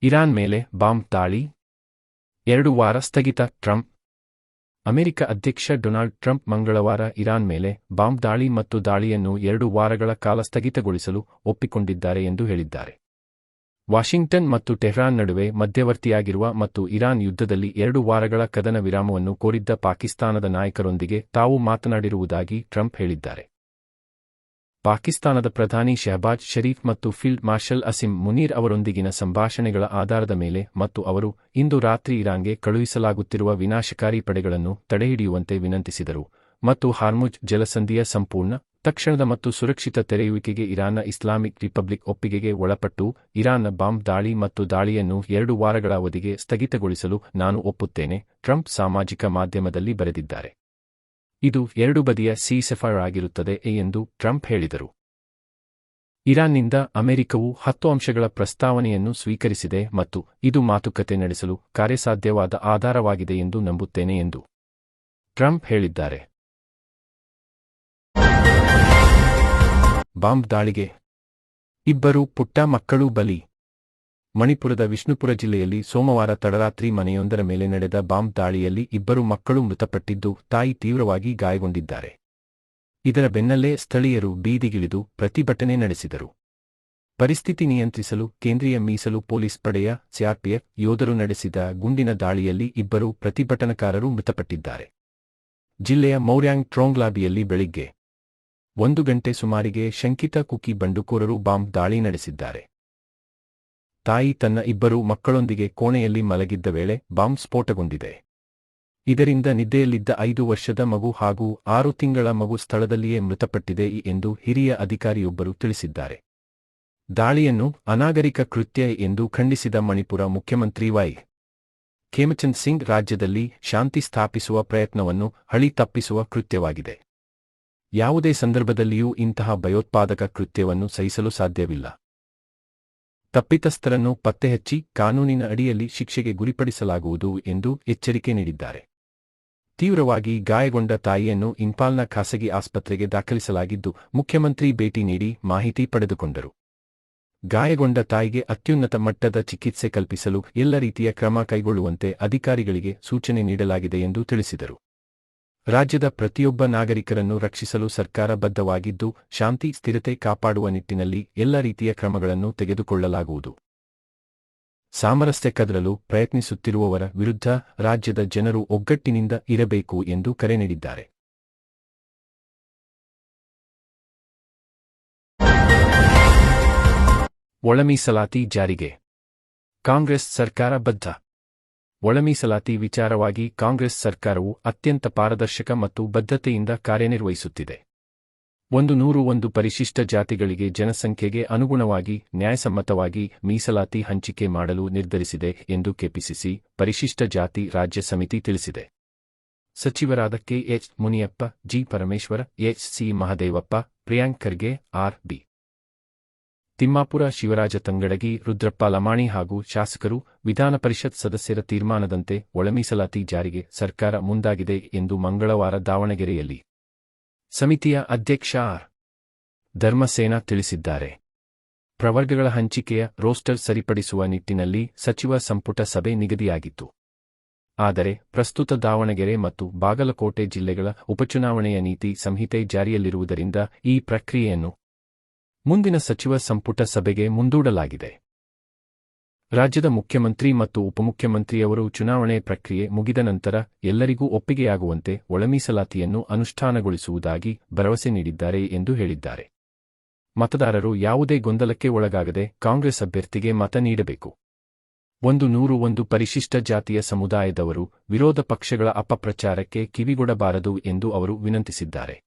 Iran ಮೇಲೆ bomb ದಾಳಿ 2 ವಾರ ಸ್ಥಗಿತ. ಟ್ರಂಪ್ ಅಮೆರಿಕ ಅಧ್ಯಕ್ಷ ಡೊನಾಲ್ಡ್ ಟ್ರಂಪ್ ಮಂಗಳವಾರ ಇರಾನ್ ಮೇಲೆ ಬಾಂಬ್ ದಾಳಿ ಮತ್ತು ದಾಳಿಯನ್ನು 2 ವಾರಗಳ ಕಾಲ ಸ್ಥಗಿತಗೊಳಿಸಲು ಒಪ್ಪಿಕೊಂಡಿದ್ದಾರೆ ಎಂದು ಹೇಳಿದ್ದಾರೆ. ವಾಷಿಂಗ್ಟನ್ ಮತ್ತು ಟೆಹ್ರಾನ್ ನಡುವೆ ಮಧ್ಯವರ್ತಿಯಾಗಿರುವ ಮತ್ತು ಇರಾನ್ ಯುದ್ಧದಲ್ಲಿ 2 ವಾರಗಳ ಕದನ ವಿರಾಮವನ್ನು ಕೋರಿದ್ದ ಪಾಕಿಸ್ತಾನದ ನಾಯಕರೊಂದಿಗೆ ತಾವು ಮಾತನಾಡಿರುವುದಾಗಿ ಟ್ರಂಪ್ ಹೇಳಿದ್ದಾರೆ. ಪಾಕಿಸ್ತಾನದ ಪ್ರಧಾನಿ ಶಹಬಾಜ್ ಷರೀಫ್ ಮತ್ತು ಫೀಲ್ಡ್ ಮಾರ್ಷಲ್ ಅಸಿಮ್ ಮುನೀರ್ ಅವರೊಂದಿಗಿನ ಸಂಭಾಷಣೆಗಳ ಆಧಾರದ ಮೇಲೆ ಮತ್ತು ಅವರು ಇಂದು ರಾತ್ರಿ ಇರಾನ್ಗೆ ಕಳುಹಿಸಲಾಗುತ್ತಿರುವ ವಿನಾಶಕಾರಿ ಪಡೆಗಳನ್ನು ತಡೆಹಿಡಿಯುವಂತೆ ವಿನಂತಿಸಿದರು ಮತ್ತು ಹಾರ್ಮುಜ್ ಜಲಸಂಧಿಯ ಸಂಪೂರ್ಣ, ತಕ್ಷಣದ ಮತ್ತು ಸುರಕ್ಷಿತ ತೆರೆಯುವಿಕೆಗೆ ಇರಾನ್ನ ಇಸ್ಲಾಮಿಕ್ ರಿಪಬ್ಲಿಕ್ ಒಪ್ಪಿಗೆಗೆ ಒಳಪಟ್ಟು ಇರಾನ್ನ ಬಾಂಬ್ ದಾಳಿ ಮತ್ತು ದಾಳಿಯನ್ನು 2 ವಾರಗಳ ಅವಧಿಗೆ ಸ್ಥಗಿತಗೊಳಿಸಲು ನಾನು ಒಪ್ಪುತ್ತೇನೆ, ಟ್ರಂಪ್ ಸಾಮಾಜಿಕ ಮಾಧ್ಯಮದಲ್ಲಿ ಬರೆದಿದ್ದಾರೆ. ಇದು 2 ಬದಿಯ ಸೀಸೆಫೈರ್ ಆಗಿರುತ್ತದೆ ಎಂದು ಟ್ರಂಪ್ ಹೇಳಿದರು. ಇರಾನ್ನಿಂದ ಅಮೆರಿಕವು 10 ಅಂಶಗಳ ಪ್ರಸ್ತಾವನೆಯನ್ನು ಸ್ವೀಕರಿಸಿದೆ ಮತ್ತು ಇದು ಮಾತುಕತೆ ನಡೆಸಲು ಕಾರ್ಯಸಾಧ್ಯವಾದ ಆಧಾರವಾಗಿದೆ ಎಂದು ನಂಬುತ್ತೇನೆ ಎಂದು ಟ್ರಂಪ್ ಹೇಳಿದ್ದಾರೆ. ಬಾಂಬ್ ದಾಳಿಗೆ 2 ಪುಟ್ಟ ಮಕ್ಕಳು ಬಲಿ. ಮಣಿಪುರದ ವಿಷ್ಣುಪುರ ಜಿಲ್ಲೆಯಲ್ಲಿ ಸೋಮವಾರ ತಡರಾತ್ರಿ ಮನೆಯೊಂದರ ಮೇಲೆ ನಡೆದ ಬಾಂಬ್ ದಾಳಿಯಲ್ಲಿ 2 ಮಕ್ಕಳು ಮೃತಪಟ್ಟಿದ್ದು, ತಾಯಿ ತೀವ್ರವಾಗಿ ಗಾಯಗೊಂಡಿದ್ದಾರೆ. ಇದರ ಬೆನ್ನಲ್ಲೇ ಸ್ಥಳೀಯರು ಬೀದಿಗಿಳಿದು ಪ್ರತಿಭಟನೆ ನಡೆಸಿದರು. ಪರಿಸ್ಥಿತಿ ನಿಯಂತ್ರಿಸಲು ಕೇಂದ್ರೀಯ ಮೀಸಲು ಪೊಲೀಸ್ ಪಡೆಯ ಸಿಆರ್ಪಿಎಫ್ ಯೋಧರು ನಡೆಸಿದ ಗುಂಡಿನ ದಾಳಿಯಲ್ಲಿ 2 ಪ್ರತಿಭಟನಾಕಾರರು ಮೃತಪಟ್ಟಿದ್ದಾರೆ. ಜಿಲ್ಲೆಯ ಮೌರ್ಯಾಂಗ್ ಟ್ರೋಂಗ್ಲಾಬಿಯಲ್ಲಿ ಬೆಳಿಗ್ಗೆ 1 ಗಂಟೆ ಸುಮಾರಿಗೆ ಶಂಕಿತ ಕುಕಿ ಬಂಡುಕೋರರು ಬಾಂಬ್ ದಾಳಿ ನಡೆಸಿದ್ದಾರೆ. ತಾಯಿ ತನ್ನ 2 ಮಕ್ಕಳೊಂದಿಗೆ ಕೋಣೆಯಲ್ಲಿ ಮಲಗಿದ್ದ ವೇಳೆ ಬಾಂಬ್ ಸ್ಫೋಟಗೊಂಡಿದೆ. ಇದರಿಂದ ನಿದ್ದೆಯಲ್ಲಿದ್ದ 5 ವರ್ಷದ ಮಗು ಹಾಗೂ 6 ತಿಂಗಳ ಮಗು ಸ್ಥಳದಲ್ಲಿಯೇ ಮೃತಪಟ್ಟಿದೆ ಎಂದು ಹಿರಿಯ ಅಧಿಕಾರಿಯೊಬ್ಬರು ತಿಳಿಸಿದ್ದಾರೆ. ದಾಳಿಯನ್ನು ಅನಾಗರಿಕ ಕೃತ್ಯ ಎಂದು ಖಂಡಿಸಿದ ಮಣಿಪುರ ಮುಖ್ಯಮಂತ್ರಿ ವೈ. ಖೇಮಚಂದ್ ಸಿಂಗ್ ರಾಜ್ಯದಲ್ಲಿ ಶಾಂತಿ ಸ್ಥಾಪಿಸುವ ಪ್ರಯತ್ನವನ್ನು ಹಳಿ ತಪ್ಪಿಸುವ ಕೃತ್ಯವಾಗಿದೆ. ಯಾವುದೇ ಸಂದರ್ಭದಲ್ಲಿಯೂ ಇಂತಹ ಭಯೋತ್ಪಾದಕ ಕೃತ್ಯವನ್ನು ಸಹಿಸಲು ಸಾಧ್ಯವಿಲ್ಲ. ತಪ್ಪಿತಸ್ಥರನ್ನು ಪತ್ತೆಹಚ್ಚಿ ಕಾನೂನಿನ ಅಡಿಯಲ್ಲಿ ಶಿಕ್ಷೆಗೆ ಗುರಿಪಡಿಸಲಾಗುವುದು ಎಂದು ಎಚ್ಚರಿಕೆ ನೀಡಿದ್ದಾರೆ. ತೀವ್ರವಾಗಿ ಗಾಯಗೊಂಡ ತಾಯಿಯನ್ನು ಇಂಫಾಲ್ನ ಖಾಸಗಿ ಆಸ್ಪತ್ರೆಗೆ ದಾಖಲಿಸಲಾಗಿದ್ದು, ಮುಖ್ಯಮಂತ್ರಿ ಭೇಟಿ ನೀಡಿ ಮಾಹಿತಿ ಪಡೆದುಕೊಂಡರು. ಗಾಯಗೊಂಡ ತಾಯಿಗೆ ಅತ್ಯುನ್ನತ ಮಟ್ಟದ ಚಿಕಿತ್ಸೆ ಕಲ್ಪಿಸಲು ಎಲ್ಲ ರೀತಿಯ ಕ್ರಮ ಕೈಗೊಳ್ಳುವಂತೆ ಅಧಿಕಾರಿಗಳಿಗೆ ಸೂಚನೆ ನೀಡಲಾಗಿದೆ ಎಂದು ತಿಳಿಸಿದರು. ರಾಜ್ಯದ ಪ್ರತಿಯೊಬ್ಬ ನಾಗರಿಕರನ್ನು ರಕ್ಷಿಸಲು ಸರ್ಕಾರ ಬದ್ಧವಾಗಿದ್ದು, ಶಾಂತಿ ಸ್ಥಿರತೆ ಕಾಪಾಡುವ ನಿಟ್ಟಿನಲ್ಲಿ ಎಲ್ಲ ರೀತಿಯ ಕ್ರಮಗಳನ್ನು ತೆಗೆದುಕೊಳ್ಳಲಾಗುವುದು. ಸಾಮರಸ್ಯ ಕದರಲು ಪ್ರಯತ್ನಿಸುತ್ತಿರುವವರ ವಿರುದ್ಧ ರಾಜ್ಯದ ಜನರು ಒಗ್ಗಟ್ಟಿನಿಂದ ಇರಬೇಕು ಎಂದು ಕರೆ ನೀಡಿದ್ದಾರೆ. ಒಳಮೀಸಲಾತಿ ಜಾರಿಗೆ ಕಾಂಗ್ರೆಸ್ ಸರ್ಕಾರ ಬದ್ಧ. ಒಳಮೀಸಲಾತಿ ವಿಚಾರವಾಗಿ ಕಾಂಗ್ರೆಸ್ ಸರ್ಕಾರವು ಅತ್ಯಂತ ಪಾರದರ್ಶಕ ಮತ್ತು ಬದ್ಧತೆಯಿಂದ ಕಾರ್ಯನಿರ್ವಹಿಸುತ್ತಿದೆ. 101 ಪರಿಶಿಷ್ಟ ಜಾತಿಗಳಿಗೆ ಜನಸಂಖ್ಯೆಗೆ ಅನುಗುಣವಾಗಿ ನ್ಯಾಯಸಮ್ಮತವಾಗಿ ಮೀಸಲಾತಿ ಹಂಚಿಕೆ ಮಾಡಲು ನಿರ್ಧರಿಸಿದೆ ಎಂದು ಕೆಪಿಸಿಸಿ ಪರಿಶಿಷ್ಟ ಜಾತಿ ರಾಜ್ಯ ಸಮಿತಿ ತಿಳಿಸಿದೆ. ಸಚಿವರಾದ K H. Muniyappa, G. Parameshwara, H C. Mahadevappa, Priyank Kharge, R B. Timmapura, Shivaraj Tangadagi, Rudrappa Lamani ಹಾಗೂ ಶಾಸಕರು, ವಿಧಾನಪರಿಷತ್ ಸದಸ್ಯರ ತೀರ್ಮಾನದಂತೆ ಒಳಮೀಸಲಾತಿ ಜಾರಿಗೆ ಸರ್ಕಾರ ಮುಂದಾಗಿದೆ ಎಂದು ಮಂಗಳವಾರ ದಾವಣಗೆರೆಯಲ್ಲಿ ಸಮಿತಿಯ ಅಧ್ಯಕ್ಷ ಆರ್. ಧರ್ಮಸೇನ ತಿಳಿಸಿದ್ದಾರೆ. ಪ್ರವರ್ಗಗಳ ಹಂಚಿಕೆಯ ರೋಸ್ಟರ್ ಸರಿಪಡಿಸುವ ನಿಟ್ಟಿನಲ್ಲಿ ಸಚಿವ ಸಂಪುಟ ಸಭೆ ನಿಗದಿಯಾಗಿತ್ತು. ಆದರೆ ಪ್ರಸ್ತುತ ದಾವಣಗೆರೆ ಮತ್ತು ಬಾಗಲಕೋಟೆ ಜಿಲ್ಲೆಗಳ ಉಪಚುನಾವಣೆಯ ನೀತಿ ಸಂಹಿತೆ ಜಾರಿಯಲ್ಲಿರುವುದರಿಂದ ಈ ಪ್ರಕ್ರಿಯೆಯನ್ನು ಮುಂದಿನ ಸಚಿವ ಸಂಪುಟ ಸಭೆಗೆ ಮುಂದೂಡಲಾಗಿದೆ. ರಾಜ್ಯದ ಮುಖ್ಯಮಂತ್ರಿ ಮತ್ತು ಉಪಮುಖ್ಯಮಂತ್ರಿಯವರು ಚುನಾವಣೆ ಪ್ರಕ್ರಿಯೆ ಮುಗಿದ ನಂತರ ಎಲ್ಲರಿಗೂ ಒಪ್ಪಿಗೆಯಾಗುವಂತೆ ಒಳಮೀಸಲಾತಿಯನ್ನು ಅನುಷ್ಠಾನಗೊಳಿಸುವುದಾಗಿ ಭರವಸೆ ನೀಡಿದ್ದಾರೆ ಎಂದು ಹೇಳಿದ್ದಾರೆ. ಮತದಾರರು ಯಾವುದೇ ಗೊಂದಲಕ್ಕೆ ಒಳಗಾಗದೆ ಕಾಂಗ್ರೆಸ್ ಅಭ್ಯರ್ಥಿಗೆ ಮತ ನೀಡಬೇಕು. 101 ಪರಿಶಿಷ್ಟ ಜಾತಿಯ ಸಮುದಾಯದವರು ವಿರೋಧ ಪಕ್ಷಗಳ ಅಪಪ್ರಚಾರಕ್ಕೆ ಕಿವಿಗೊಡಬಾರದು ಎಂದು ಅವರು ವಿನಂತಿಸಿದ್ದಾರೆ.